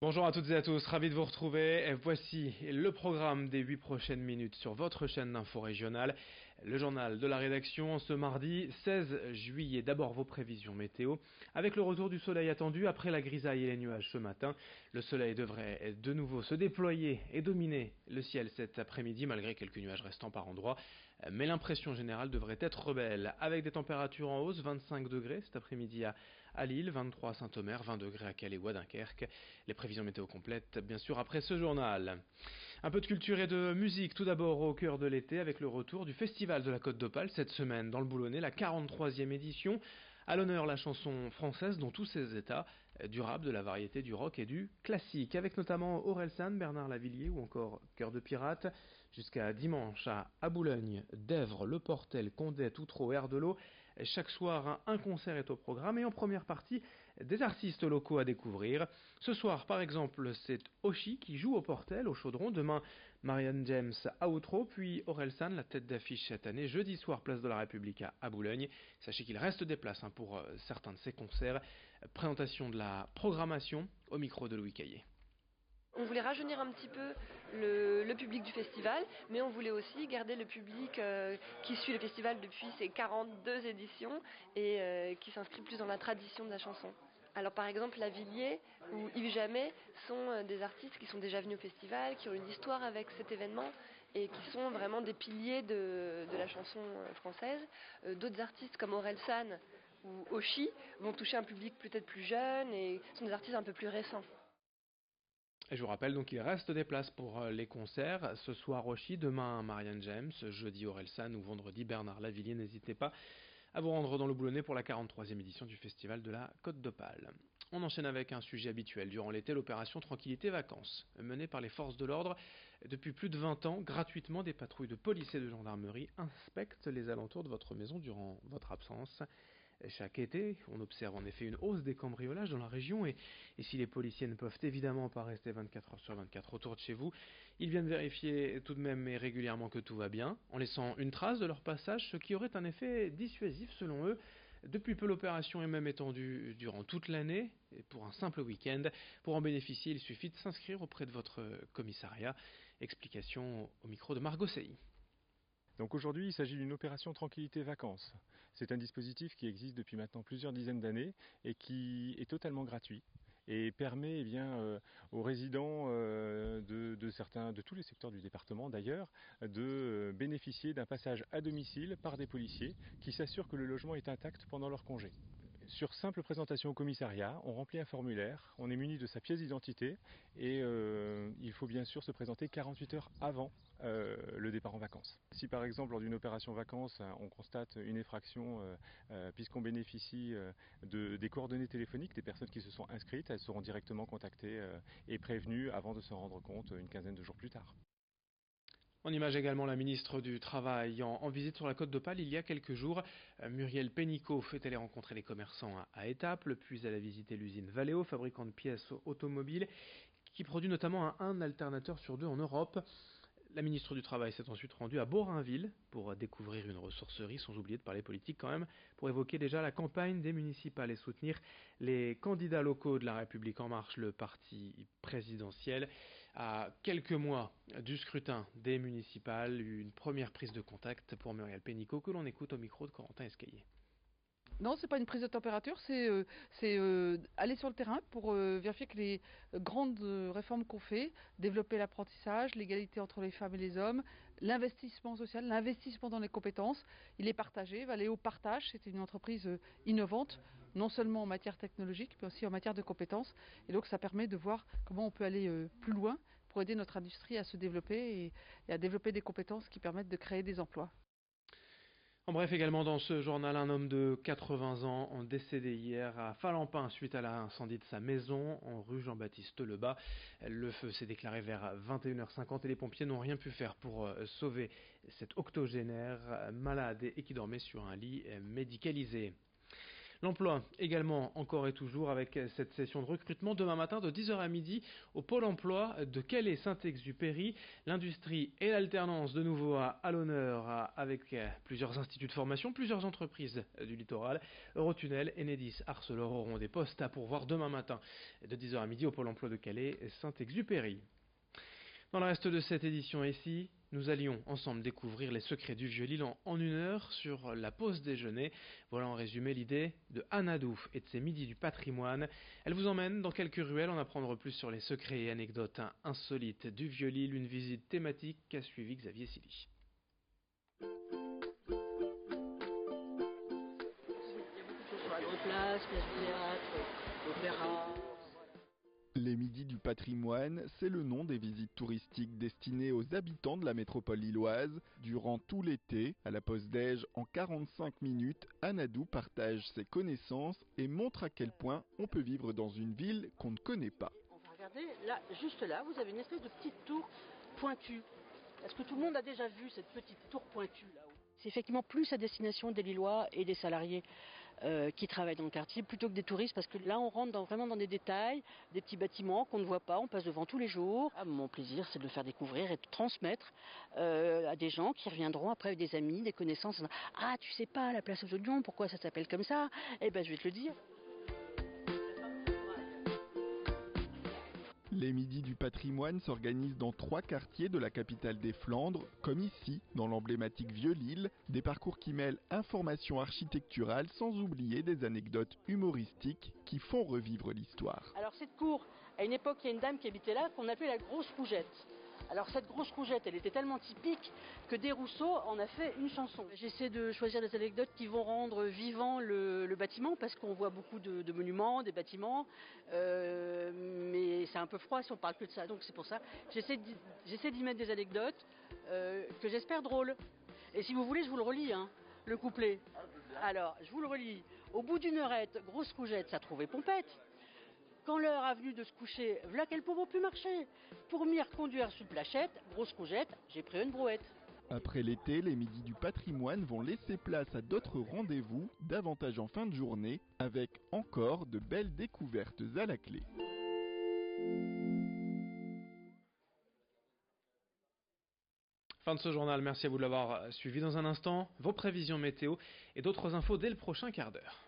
Bonjour à toutes et à tous, ravi de vous retrouver. Et voici le programme des 8 prochaines minutes sur votre chaîne d'info régionale, le journal de la rédaction ce mardi 16 juillet. D'abord vos prévisions météo. Avec le retour du soleil attendu après la grisaille et les nuages ce matin, le soleil devrait de nouveau se déployer et dominer le ciel cet après-midi malgré quelques nuages restants par endroits. Mais l'impression générale devrait être belle avec des températures en hausse, 25 degrés cet après-midi à Lille, 23 à Saint-Omer, 20 degrés à Calais ou à Dunkerque. Les prévisions météo complètes, bien sûr, après ce journal. Un peu de culture et de musique, tout d'abord au cœur de l'été, avec le retour du Festival de la Côte d'Opale cette semaine dans le Boulonnais, la 43e édition. À l'honneur, la chanson française dans tous ses états, du rap, de la variété, du rock et du classique, avec notamment Orelsan, Bernard Lavillier ou encore Cœur de Pirate. Jusqu'à dimanche à Boulogne, Dèvres, Le Portel, Condé, Outreau, Erdelot. Chaque soir, un concert est au programme et en première partie, des artistes locaux à découvrir. Ce soir, par exemple, c'est Oshi qui joue au Portel, au Chaudron. Demain, Marianne James à Outreau, puis Orelsan, la tête d'affiche cette année. Jeudi soir, place de la République à Boulogne. Sachez qu'il reste des places pour certains de ces concerts. Présentation de la programmation au micro de Louis Caillé. On voulait rajeunir un petit peu le public du festival, mais on voulait aussi garder le public qui suit le festival depuis ses 42 éditions et qui s'inscrit plus dans la tradition de la chanson. Alors par exemple, Lavillier ou Yves Jamais sont des artistes qui sont déjà venus au festival, qui ont une histoire avec cet événement et qui sont vraiment des piliers de la chanson française. D'autres artistes comme Orelsan ou Oshi vont toucher un public peut-être plus jeune et sont des artistes un peu plus récents. Et je vous rappelle donc qu'il reste des places pour les concerts. Ce soir Oshi, demain Marianne James, jeudi Orelsan ou vendredi Bernard Lavillier. N'hésitez pas à vous rendre dans le Boulonnais pour la 43e édition du Festival de la Côte d'Opale. On enchaîne avec un sujet habituel. Durant l'été, l'opération Tranquillité Vacances, menée par les forces de l'ordre depuis plus de 20 ans, gratuitement, des patrouilles de police et de gendarmerie inspectent les alentours de votre maison durant votre absence. Chaque été, on observe en effet une hausse des cambriolages dans la région et si les policiers ne peuvent évidemment pas rester 24 heures sur 24 autour de chez vous, ils viennent vérifier tout de même et régulièrement que tout va bien, en laissant une trace de leur passage, ce qui aurait un effet dissuasif selon eux. Depuis peu, l'opération est même étendue durant toute l'année, et pour un simple week-end. Pour en bénéficier, il suffit de s'inscrire auprès de votre commissariat. Explication au micro de Margot Sey. Donc aujourd'hui, il s'agit d'une opération Tranquillité Vacances. C'est un dispositif qui existe depuis maintenant plusieurs dizaines d'années et qui est totalement gratuit et permet aux résidents de tous les secteurs du département d'ailleurs de bénéficier d'un passage à domicile par des policiers qui s'assurent que le logement est intact pendant leur congé. Sur simple présentation au commissariat, on remplit un formulaire, on est muni de sa pièce d'identité et il faut bien sûr se présenter 48 heures avant le départ en vacances. Si par exemple lors d'une opération vacances on constate une effraction puisqu'on bénéficie des coordonnées téléphoniques des personnes qui se sont inscrites, elles seront directement contactées et prévenues avant de se rendre compte une quinzaine de jours plus tard. En image également la ministre du Travail en visite sur la Côte d'Opale il y a quelques jours. Muriel Pénicaud est allée rencontrer les commerçants à Étaples, puis elle a visité l'usine Valeo, fabricant de pièces automobiles, qui produit notamment un alternateur sur deux en Europe. La ministre du Travail s'est ensuite rendue à Borainville pour découvrir une ressourcerie, sans oublier de parler politique quand même, pour évoquer déjà la campagne des municipales et soutenir les candidats locaux de la République En Marche, le parti présidentiel. À quelques mois du scrutin des municipales, une première prise de contact pour Muriel Pénicaud que l'on écoute au micro de Corentin Escaillé. Non, c'est pas une prise de température, c'est aller sur le terrain pour vérifier que les grandes réformes qu'on fait, développer l'apprentissage, l'égalité entre les femmes et les hommes, l'investissement social, l'investissement dans les compétences, il est partagé. Valeo Partage, c'est une entreprise innovante, non seulement en matière technologique, mais aussi en matière de compétences. Et donc ça permet de voir comment on peut aller plus loin pour aider notre industrie à se développer et à développer des compétences qui permettent de créer des emplois. En bref, également dans ce journal, un homme de 80 ans décédé hier à Falampin suite à l'incendie de sa maison en rue Jean-Baptiste Lebas. Le feu s'est déclaré vers 21h50 et les pompiers n'ont rien pu faire pour sauver cet octogénaire malade et qui dormait sur un lit médicalisé. L'emploi également encore et toujours avec cette session de recrutement demain matin de 10h à midi au Pôle emploi de Calais-Saint-Exupéry. L'industrie et l'alternance de nouveau à l'honneur avec plusieurs instituts de formation, plusieurs entreprises du littoral. Eurotunnel, Enedis, Arcelor auront des postes à pourvoir demain matin de 10h à midi au Pôle emploi de Calais-Saint-Exupéry. Dans le reste de cette édition ici, nous allions ensemble découvrir les secrets du Vieux-Lille en 1 heure sur la pause déjeuner. Voilà en résumé l'idée de Anadou et de ses midis du patrimoine. Elle vous emmène dans quelques ruelles en apprendre plus sur les secrets et anecdotes insolites du Vieux-Lille. Une visite thématique qu'a suivi Xavier Silly. Il y a beaucoup de choses sur la Grande Place, place du théâtre, l'opéra. Les Midis du patrimoine, c'est le nom des visites touristiques destinées aux habitants de la métropole lilloise. Durant tout l'été, à la pause déj, en 45 minutes, Anadou partage ses connaissances et montre à quel point on peut vivre dans une ville qu'on ne connaît pas. On va regarder, là, juste là, vous avez une espèce de petite tour pointue. Est-ce que tout le monde a déjà vu cette petite tour pointue là-haut ? C'est effectivement plus à destination des Lillois et des salariés qui travaillent dans le quartier plutôt que des touristes, parce que là on rentre vraiment dans des détails, des petits bâtiments qu'on ne voit pas, on passe devant tous les jours. Mon plaisir, c'est de le faire découvrir et de transmettre à des gens qui reviendront après avec des amis, des connaissances. Ah, tu sais pas, la place aux Oignons, pourquoi ça s'appelle comme ça ? Eh ben je vais te le dire. Les Midis du patrimoine s'organisent dans 3 quartiers de la capitale des Flandres, comme ici, dans l'emblématique Vieux-Lille, des parcours qui mêlent information architecturale sans oublier des anecdotes humoristiques qui font revivre l'histoire. Alors cette cour, à une époque, il y a une dame qui habitait là qu'on appelait la grosse Rougette. Alors cette grosse Rougette, elle était tellement typique que Desrousseaux en a fait une chanson. J'essaie de choisir des anecdotes qui vont rendre vivant le bâtiment, parce qu'on voit beaucoup de monuments, des bâtiments, mais c'est un peu froid si on parle que de ça. Donc c'est pour ça, j'essaie d'y mettre des anecdotes que j'espère drôles. Et si vous voulez, je vous le relis, hein, le couplet. Alors, je vous le relis. Au bout d'une heurette, grosse Rougette, ça trouvait Pompette. Quand l'heure a venu de se coucher, v'là qu'elle pourra plus marcher. Pour m'y reconduire sur le plachette, grosse Rougette, j'ai pris une brouette. Après l'été, les Midis du patrimoine vont laisser place à d'autres rendez-vous, davantage en fin de journée, avec encore de belles découvertes à la clé. Fin de ce journal, merci à vous de l'avoir suivi. Dans un instant, vos prévisions météo et d'autres infos dès le prochain quart d'heure.